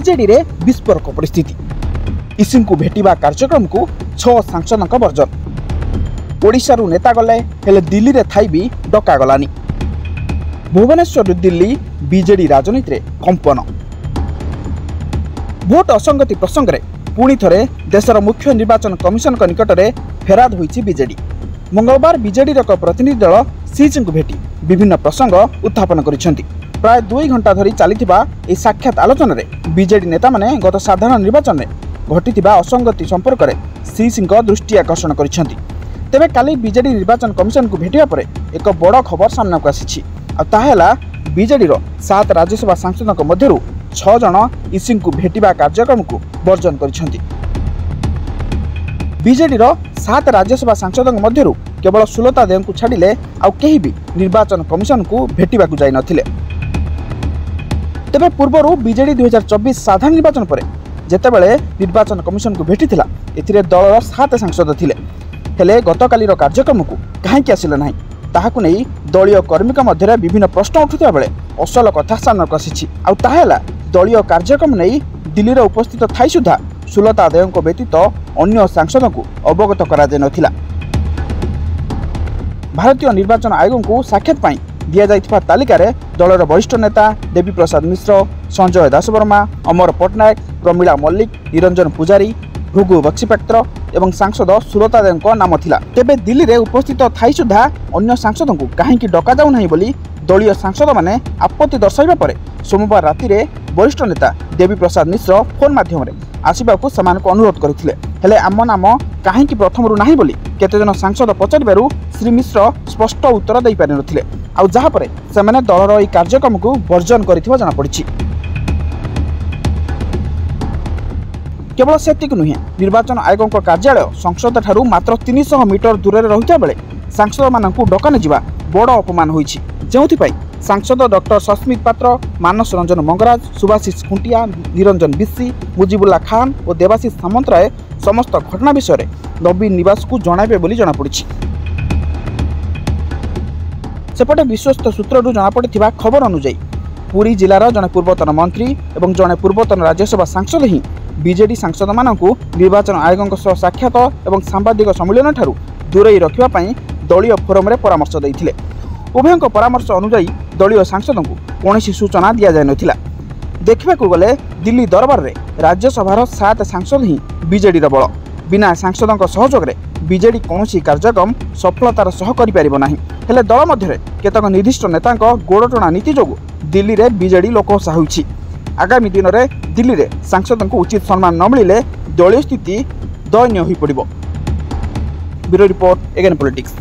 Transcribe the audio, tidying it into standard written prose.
BJD रे विस्फोरक परिस्थिति। इसी को भेटिबा कार्यक्रम को 6 सांसदों वर्जन। ओडिशा रु नेता गले हेले दिल्ली रे थाई भी डका गलानी। भुवनेश्वर दिल्ली बीजेडी राजनीति रे कंपन। भोट असंगति प्रसंग रे पुणी थरे देशर मुख्य निर्वाचन कमिशन का निकट में फेराद होईछि बीजेडी। मंगलवार बीजेडी एक प्रतिनिधि दल सीजी को भेटी विभिन्न प्रसंग उत्थापन करिसेंति। प्राय 2 घंटा धरी चलीथिबा ए साक्षात आलोचना रे बीजेडी नेता माने गत साधारण निर्वाचन में घटिथिबा असंगति संपर्क में सीजी दृष्टि आकर्षण करिसेंति। तेबे काली बीजेडी निर्वाचन कमिशन को भेटिया परे एक बड़ खबर सामना को आसीछि। आ ताहेला बीजेडी रो 7 राज्यसभा सांसदों मध्यरु 6 जन इसी को भेटिबा कार्यक्रम को वर्जन करिसेंति। बीजेडी रो 7 राज्यसभा सांसदों मध्यरु केवल सुलता देव को छाड़िले आउ केही भी निर्वाचन कमिशन को भेटिबा को जाई नथिले। तेबे पूर्वरु बीजेडी 2024 साधारण निर्वाचन पर जेतेबेले निर्वाचन कमिशन को भेटिथिला एथिरे दलर 7 सांसद थिले। हेले गतकाली कार्यक्रम को कहीं आसिले नहीं ताहाकु नहीं दलीय कर्मी मध्य विभिन्न प्रश्न उठुवा बेले असल कथा सामना को आसी। दलीय कार्यक्रम नहीं दिल्ली रे उपस्थित थाई सुधा सुलता देव को व्यतीत अन्य सांसदों को अवगत करा जाय नथिला। भारतीय निर्वाचन आयोग को साक्षात पाई दिया जाइथिबा तालिका रे दलर वरिष्ठ नेता देवी प्रसाद मिश्र, संजय दासवर्मा, अमर पटनायक, प्रमिला मल्लिक, निरंजन पुजारी, भृगु बक्सीपात्र एवं सांसद सुलता देव नाम थिला। तेबे दिल्ली रे उपस्थित थाई सुधा अन्य सांसदों को कहीं डका जाऊ नहीं बोली दलीय सांसद माने आपत्ति दर्शाइबा परे सोमवार राति रे वरिष्ठ नेता देवी प्रसाद मिश्र फोन माध्यम आसवा को अनुरोध करथिले। हेले आम नाम कहीं प्रथम नहीं बोली केतेजन सांसद पचारिबारु श्री मिश्र स्पष्ट उत्तर दे पारि नथिले। आउ जहा परे सेमाने दलर ई कार्यक्रम को वर्जन करिथिबा जଣା पड़िछि। केवल सेतिक नुहे निर्वाचन आयोग कार्यालय संसद ठारू मात्र 300 मीटर दूर रहिता बेले सांसद मानकु डका न जिबा बड़ अपमान होईछि। जेउथि सांसद डॉक्टर सस्मित पात्र, मानस रंजन मंगराज, सुभाषिष खुंटिया, निरंजन बिस्सी, मुजिबुल्ला खान और देवाशीष सामंतराय समस्त घटना विषय में नवीन निवास को जणाइबे बोली जଣା पड़िछि। सेपटे विश्वस्त सूत्रु जଣା पड़िथिबा खबर अनुसार पुरी जिलार जने पूर्वतन मंत्री और जने पूर्वतन राज्यसभा सांसद ही बीजेडी सांसद मानकु निर्वाचन आयोग सह साक्षात और सांबादिक सम्मेलन ठारू दूरे रखिबा पई दलीय फोरम रे परामर्श दैथिले। उभयों परामर्श अनुसार दलीय सांसदों को कौन सूचना दि जाए नथिला। देखा गले दिल्ली दरबार में राज्यसभार 7 सांसद ही बीजेडी बल। बिना सांसदों सहयोग में बीजेडी कौन कार्यक्रम सफलतार सह करें। हेले दल मध्य केतक निर्दिष्ट नेता गोड़टणा नीति जो दिल्ली में बीजेडी लोकहसा होइछि। आगामी दिन में दिल्ली में सांसदों को उचित सम्मान न मिले दलीय स्थिति दयनीय हो पड़ो। Bureau report again politics.